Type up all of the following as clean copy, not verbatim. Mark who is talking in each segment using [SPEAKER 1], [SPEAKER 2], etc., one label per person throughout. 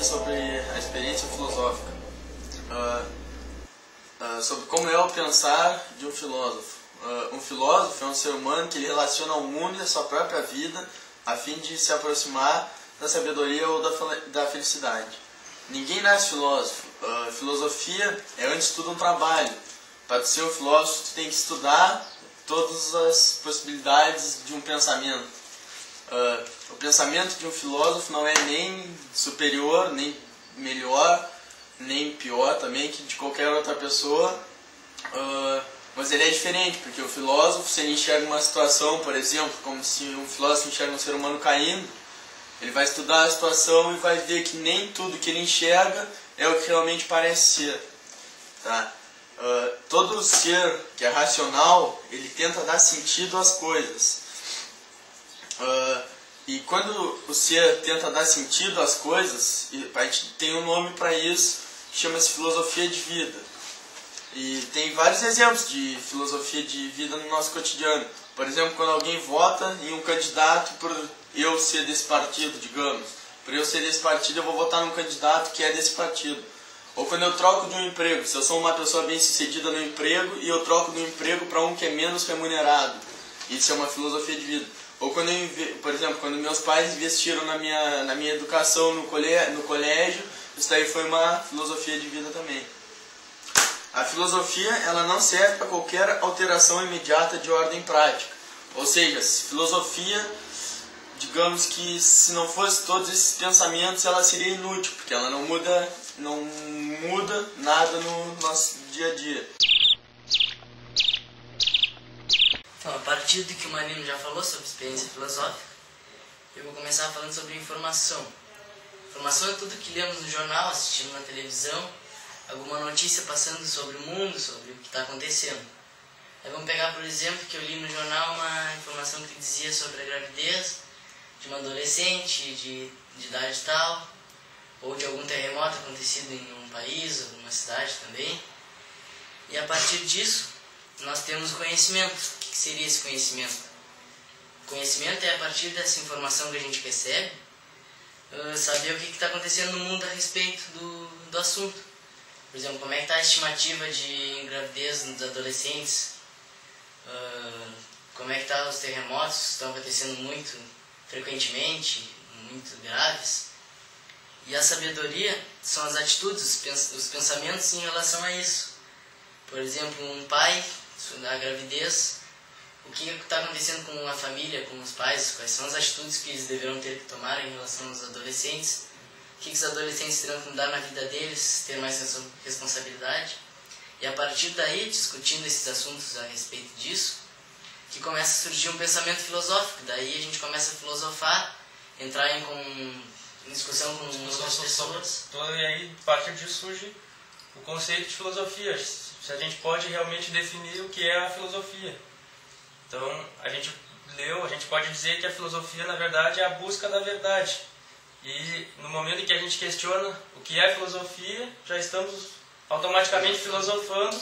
[SPEAKER 1] aqui sobre a experiência filosófica, sobre como é o pensar de um filósofo. Um filósofo é um ser humano que ele relaciona o mundo e a sua própria vida a fim de se aproximar da sabedoria ou da felicidade. Ninguém nasce filósofo. Filosofia é, antes de tudo, um trabalho. Para ser um filósofo, tu tem que estudar todas as possibilidades de um pensamento. O pensamento de um filósofo não é nem superior, nem melhor, nem pior também que de qualquer outra pessoa, mas ele é diferente, porque o filósofo, se ele enxerga uma situação, por exemplo, como se um filósofo enxerga um ser humano caindo, ele vai estudar a situação e vai ver que nem tudo que ele enxerga é o que realmente parece ser. Tá? Todo ser que é racional, ele tenta dar sentido às coisas. E quando o ser tenta dar sentido às coisas, a gente tem um nome para isso, que chama-se filosofia de vida. E tem vários exemplos de filosofia de vida no nosso cotidiano. Por exemplo, quando alguém vota em um candidato por eu ser desse partido, digamos. Por eu ser desse partido, eu vou votar num candidato que é desse partido. Ou quando eu troco de um emprego, se eu sou uma pessoa bem-sucedida no emprego e eu troco do emprego para um que é menos remunerado. Isso é uma filosofia de vida. Ou quando por exemplo, quando meus pais investiram na minha educação no colégio, isso daí foi uma filosofia de vida também. A filosofia, ela não serve para qualquer alteração imediata de ordem prática. Ou seja, filosofia, digamos que se não fosse todos esses pensamentos, ela seria inútil, porque ela não muda nada no nosso dia a dia.
[SPEAKER 2] Então, a partir do que o Marino já falou sobre experiência filosófica, eu vou começar falando sobre informação. Informação é tudo que lemos no jornal, assistimos na televisão, alguma notícia passando sobre o mundo, sobre o que está acontecendo. Aí vamos pegar, por exemplo, que eu li no jornal uma informação que dizia sobre a gravidez de uma adolescente de idade tal, ou de algum terremoto acontecido em um país, ou numa cidade também. E a partir disso, nós temos o conhecimento. O que seria esse conhecimento? O conhecimento é, a partir dessa informação que a gente recebe, saber o que está acontecendo no mundo a respeito do assunto. Por exemplo, como é que está a estimativa de gravidez dos adolescentes, como é que estão os terremotos que estão acontecendo muito frequentemente, muito graves. E a sabedoria são as atitudes, os pensamentos em relação a isso. Por exemplo, um pai, na gravidez, o que está acontecendo com a família, com os pais, quais são as atitudes que eles deverão ter que tomar em relação aos adolescentes, o que os adolescentes terão que mudar na vida deles, ter mais responsabilidade. E a partir daí, discutindo esses assuntos a respeito disso, que começa a surgir um pensamento filosófico. Daí a gente começa a filosofar, entrar em discussão com outras pessoas.
[SPEAKER 3] Então, e aí, a partir disso surge o conceito de filosofia. Se a gente pode realmente definir o que é a filosofia. Então, a gente pode dizer que a filosofia, na verdade, é a busca da verdade. E no momento em que a gente questiona o que é filosofia, já estamos automaticamente filosofando,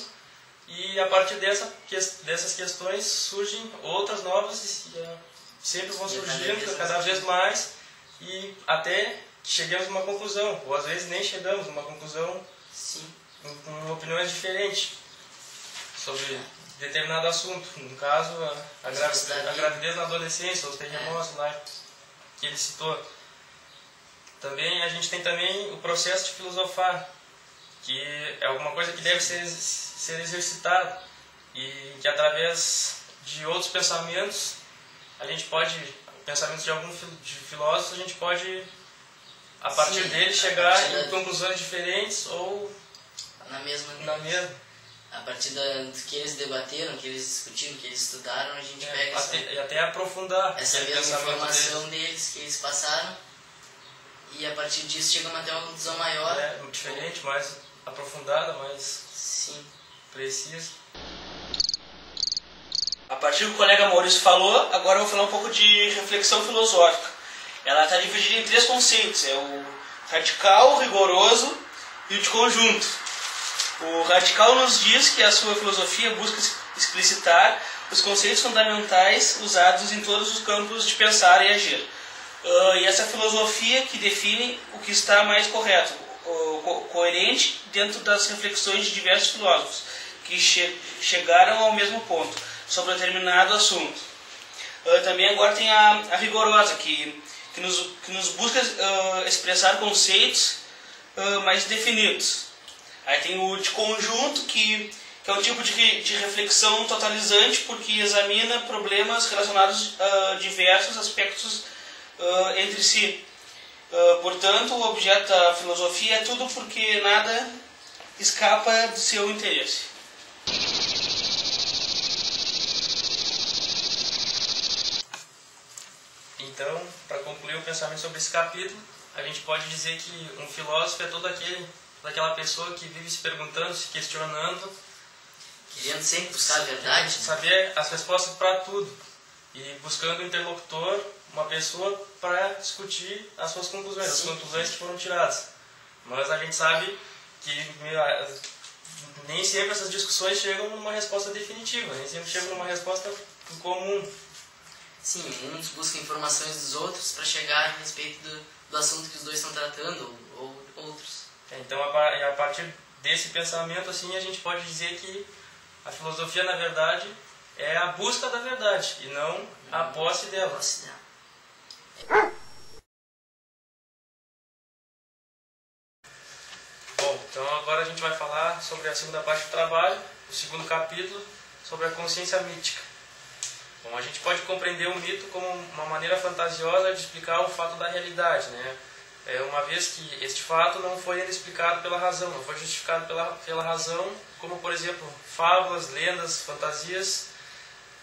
[SPEAKER 3] e a partir dessas questões surgem outras novas e sempre vão surgindo cada vez mais, e até chegamos a uma conclusão, ou às vezes nem chegamos a uma conclusão.
[SPEAKER 2] Sim.
[SPEAKER 3] Com opiniões diferentes sobre determinado assunto. No caso, a gravidez na adolescência, os terremotos lá que ele citou. Também a gente tem também o processo de filosofar, que é alguma coisa que deve ser exercitado, e que através de outros pensamentos, pensamentos de filósofos, a gente pode, a partir dele, chegar em conclusões diferentes ou na mesma.
[SPEAKER 2] A partir do que eles debateram, que eles discutiram, que eles estudaram, a gente pega
[SPEAKER 3] e até aprofundar
[SPEAKER 2] essa mesma informação deles que eles passaram, e a partir disso chegamos até uma conclusão maior.
[SPEAKER 3] Diferente, mais aprofundada, mais
[SPEAKER 2] Sim.
[SPEAKER 3] precisa.
[SPEAKER 4] A partir do que o colega Maurício falou, agora eu vou falar um pouco de reflexão filosófica. Ela está dividida em 3 conceitos: é o radical, o rigoroso e o de conjunto. O radical nos diz que a sua filosofia busca explicitar os conceitos fundamentais usados em todos os campos de pensar e agir. E essa filosofia que define o que está mais correto, coerente dentro das reflexões de diversos filósofos que chegaram ao mesmo ponto sobre determinado assunto. Também agora tem a rigorosa, que nos busca expressar conceitos mais definidos. Aí tem o de conjunto, que é um tipo de reflexão totalizante, porque examina problemas relacionados a diversos aspectos entre si. Portanto, o objeto da filosofia é tudo porque nada escapa do seu interesse.
[SPEAKER 3] Então, para concluir o pensamento sobre esse capítulo, a gente pode dizer que um filósofo é aquela pessoa que vive se perguntando, se questionando,
[SPEAKER 2] querendo sempre buscar a verdade,
[SPEAKER 3] saber as respostas para tudo e buscando um interlocutor, uma pessoa para discutir as suas conclusões, as conclusões que foram tiradas. Mas a gente sabe que nem sempre essas discussões chegam numa resposta definitiva, nem sempre chegam numa resposta em comum.
[SPEAKER 2] Sim, uns buscam informações dos outros para chegar a respeito do assunto que os dois estão tratando, ou outros.
[SPEAKER 3] Então, a partir desse pensamento, assim, a gente pode dizer que a filosofia, na verdade, é a busca da verdade e não a posse dela. Bom, então agora a gente vai falar sobre a segunda parte do trabalho, o segundo capítulo, sobre a consciência mítica. Bom, a gente pode compreender o mito como uma maneira fantasiosa de explicar o fato da realidade, né? Uma vez que este fato não foi ainda explicado pela razão, não foi justificado pela razão, como, por exemplo, fábulas, lendas, fantasias,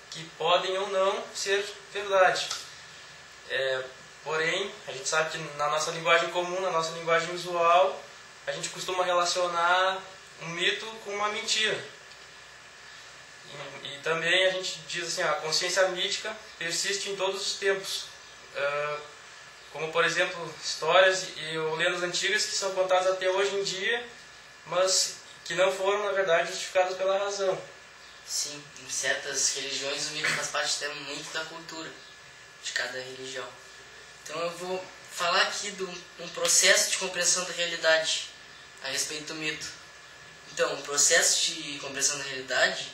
[SPEAKER 3] que podem ou não ser verdade. Porém, a gente sabe que na nossa linguagem comum, na nossa linguagem usual, a gente costuma relacionar um mito com uma mentira. E também a gente diz assim, a consciência mítica persiste em todos os tempos. Como, por exemplo, histórias ou lendas antigas que são contadas até hoje em dia, mas que não foram, na verdade, justificadas pela razão.
[SPEAKER 2] Sim, em certas religiões o mito faz parte até muito da cultura de cada religião. Então eu vou falar aqui de um processo de compreensão da realidade a respeito do mito. Então, o processo de compreensão da realidade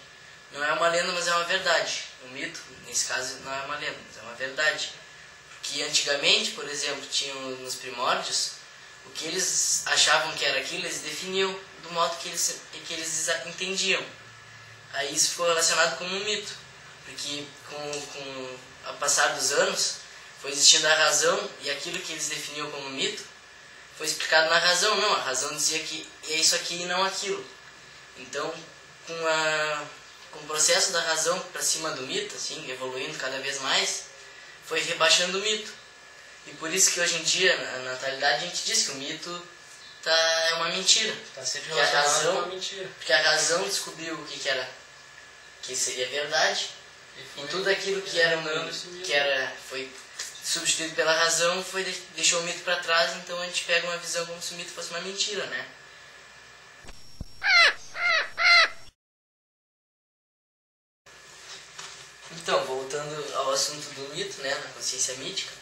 [SPEAKER 2] não é uma lenda, mas é uma verdade. O mito, nesse caso, não é uma lenda, mas é uma verdade. Porque antigamente, por exemplo, tinham nos primórdios, o que eles achavam que era aquilo, eles definiam do modo que eles entendiam. Aí isso ficou relacionado com um mito, porque com o passar dos anos, foi existindo a razão, e aquilo que eles definiam como mito, foi explicado na razão. Não, a razão dizia que é isso aqui e não aquilo. Então, com o processo da razão para cima do mito, assim, evoluindo cada vez mais, foi rebaixando o mito. E por isso que hoje em dia, na atualidade, a gente diz que o mito é uma mentira.
[SPEAKER 3] Está sempre relacionado com uma mentira.
[SPEAKER 2] Porque a razão descobriu o que seria verdade, e tudo aquilo foi substituído pela razão, deixou o mito para trás. Então a gente pega uma visão como se o mito fosse uma mentira, né? Então, voltando ao assunto do mito, né, na consciência mítica,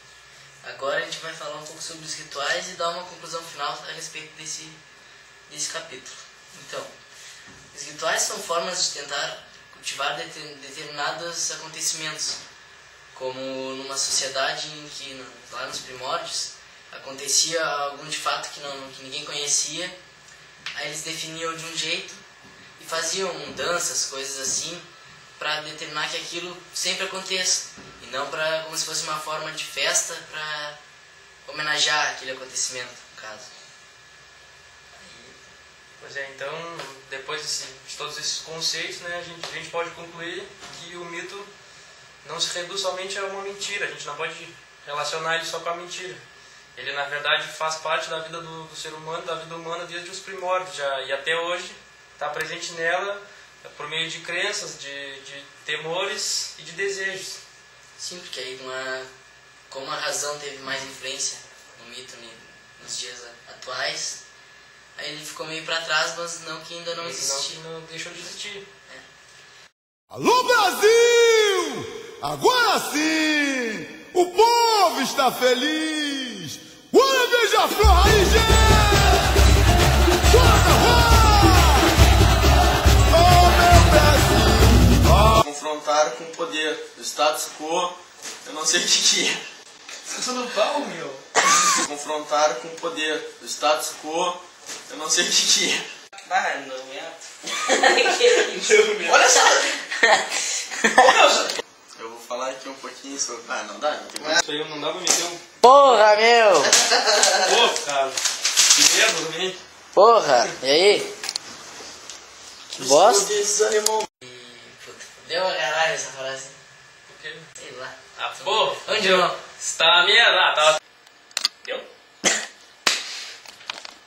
[SPEAKER 2] agora a gente vai falar um pouco sobre os rituais e dar uma conclusão final a respeito desse capítulo. Então, os rituais são formas de tentar cultivar determinados acontecimentos, como numa sociedade em que, lá nos primórdios, acontecia algum de fato que ninguém conhecia, aí eles definiam de um jeito e faziam danças, coisas assim, para determinar que aquilo sempre aconteça, e não como se fosse uma forma de festa para homenagear aquele acontecimento, no caso.
[SPEAKER 3] Pois é, então, depois de todos esses conceitos, né, a gente pode concluir que o mito não se reduz somente a uma mentira. A gente não pode relacionar ele só com a mentira. Ele, na verdade, faz parte da vida do ser humano, da vida humana desde os primórdios já, e até hoje está presente nela por meio de crenças, de temores e de desejos.
[SPEAKER 2] Sim, porque aí como a razão teve mais influência no mito nos dias atuais, aí ele ficou meio para trás, mas não que ainda não existia.
[SPEAKER 3] Não deixou de existir.
[SPEAKER 5] Alô Brasil! Agora sim! O povo povo está feliz. Olha, beija-flor aí, gente! Oh, meu Brasil!
[SPEAKER 1] Confrontaram com o poder. O status quo, eu não sei o que é.
[SPEAKER 4] Tô no pau, meu.
[SPEAKER 1] Confrontaram com o poder. O status quo, eu não sei o que é.
[SPEAKER 4] Ah, não, olha só.
[SPEAKER 1] Eu vou falar aqui um pouquinho sobre... Ah, não dá, não tem mais.
[SPEAKER 3] Isso aí não dá pra meter um...
[SPEAKER 2] Porra, meu!
[SPEAKER 3] Pô, cara. Que medo, hein?
[SPEAKER 2] Porra, e aí? Que bosta?
[SPEAKER 1] Desanimou.
[SPEAKER 2] Deu uma caralho essa frase.
[SPEAKER 3] Por quê?
[SPEAKER 2] Sei lá.
[SPEAKER 3] Ah, pô.
[SPEAKER 2] Onde eu?
[SPEAKER 3] Você tá na minha... Ah, tá...
[SPEAKER 4] Deu?